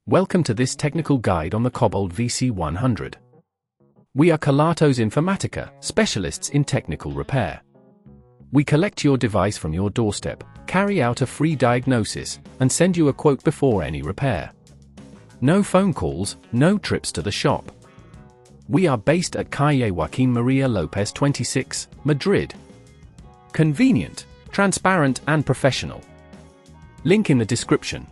Welcome to this technical guide on the Kobold VC100. We are Kelatos Informatica, specialists in technical repair. We collect your device from your doorstep, carry out a free diagnosis, and send you a quote before any repair. No phone calls, no trips to the shop. We are based at Calle Joaquín María López 26, Madrid. Convenient, transparent and professional. Link in the description.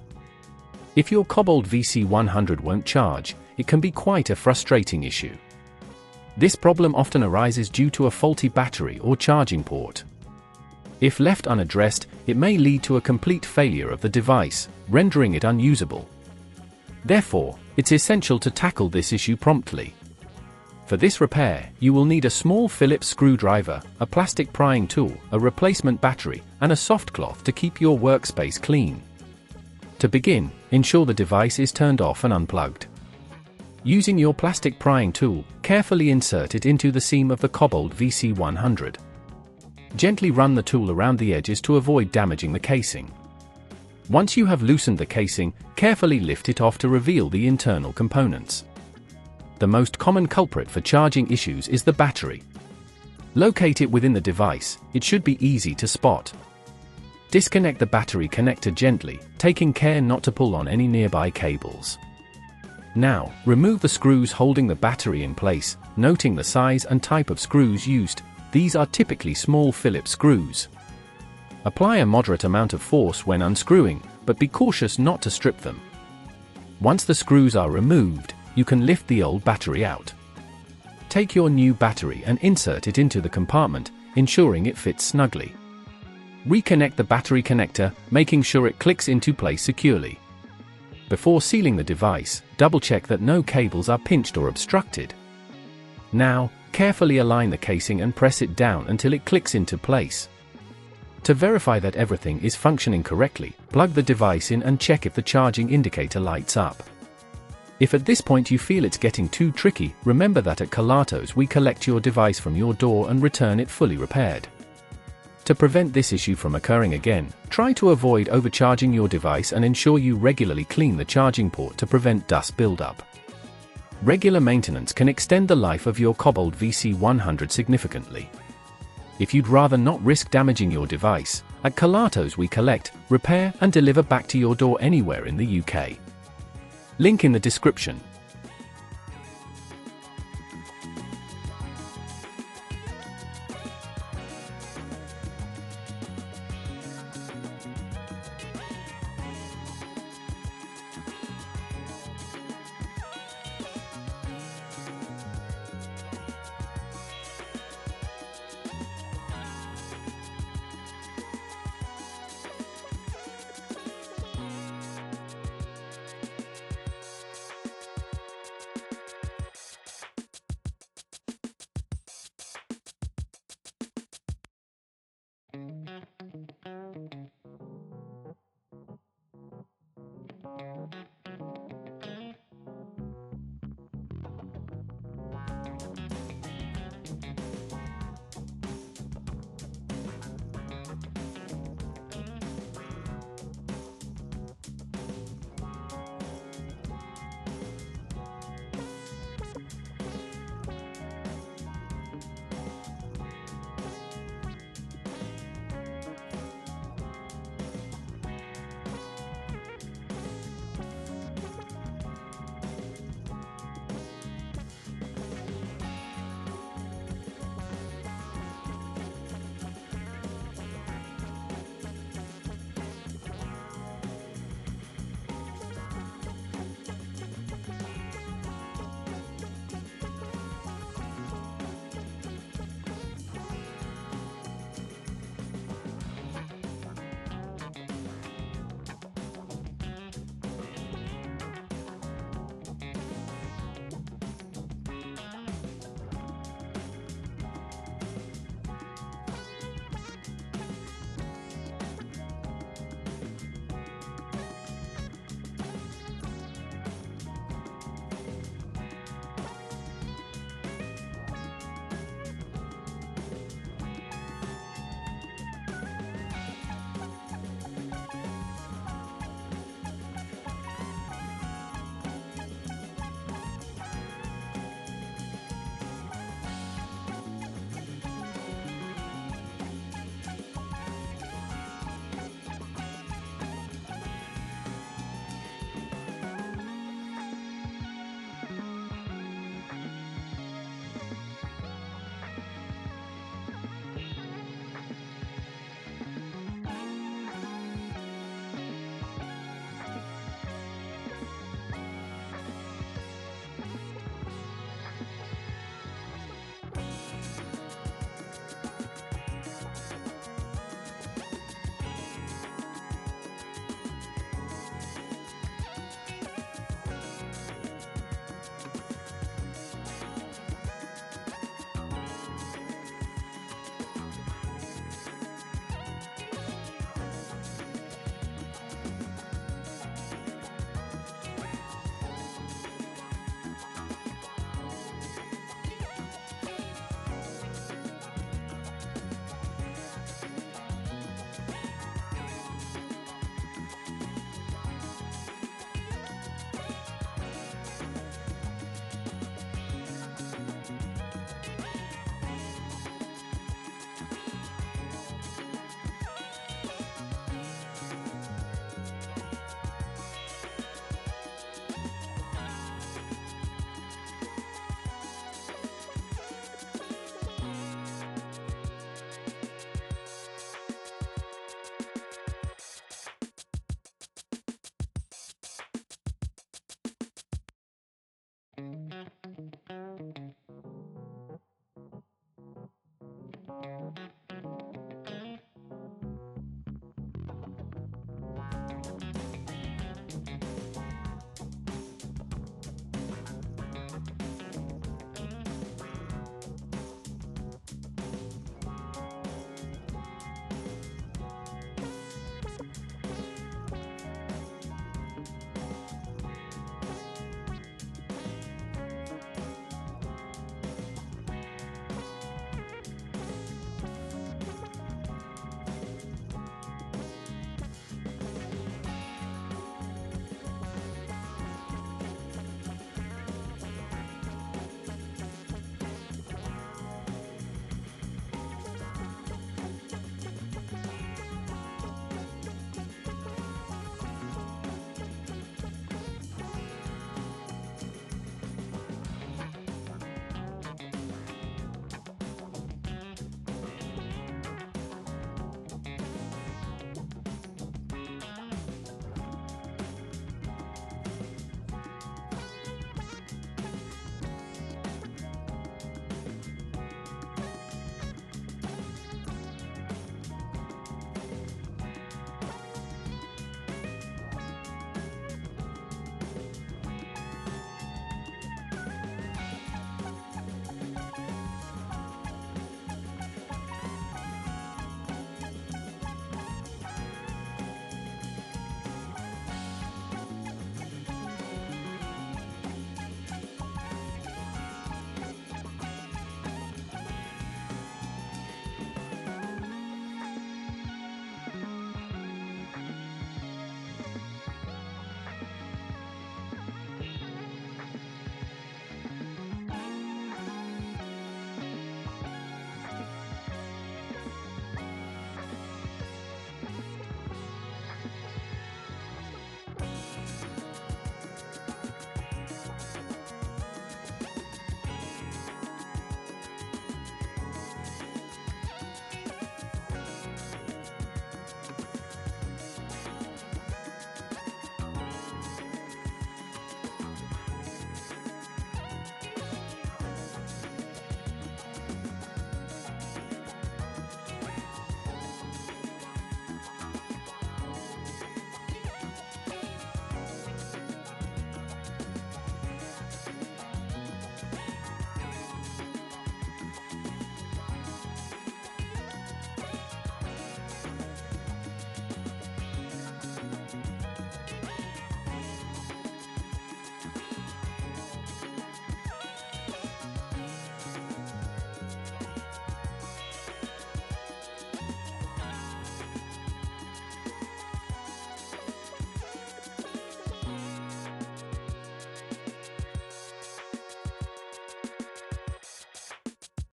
If your Kobold VC100 won't charge, it can be quite a frustrating issue. This problem often arises due to a faulty battery or charging port. If left unaddressed, it may lead to a complete failure of the device, rendering it unusable. Therefore, it's essential to tackle this issue promptly. For this repair, you will need a small Phillips screwdriver, a plastic prying tool, a replacement battery, and a soft cloth to keep your workspace clean. To begin, ensure the device is turned off and unplugged. Using your plastic prying tool, carefully insert it into the seam of the Kobold VC100. Gently run the tool around the edges to avoid damaging the casing. Once you have loosened the casing, carefully lift it off to reveal the internal components. The most common culprit for charging issues is the battery. Locate it within the device, it should be easy to spot. Disconnect the battery connector gently, taking care not to pull on any nearby cables. Now, remove the screws holding the battery in place, noting the size and type of screws used. These are typically small Phillips screws. Apply a moderate amount of force when unscrewing, but be cautious not to strip them. Once the screws are removed, you can lift the old battery out. Take your new battery and insert it into the compartment, ensuring it fits snugly. Reconnect the battery connector, making sure it clicks into place securely. Before sealing the device, double-check that no cables are pinched or obstructed. Now, carefully align the casing and press it down until it clicks into place. To verify that everything is functioning correctly, plug the device in and check if the charging indicator lights up. If at this point you feel it's getting too tricky, remember that at Kelatos we collect your device from your door and return it fully repaired. To prevent this issue from occurring again, try to avoid overcharging your device and ensure you regularly clean the charging port to prevent dust buildup. Regular maintenance can extend the life of your Kobold VC100 significantly. If you'd rather not risk damaging your device, at Kelatos we collect, repair and deliver back to your door anywhere in the UK. Link in the description.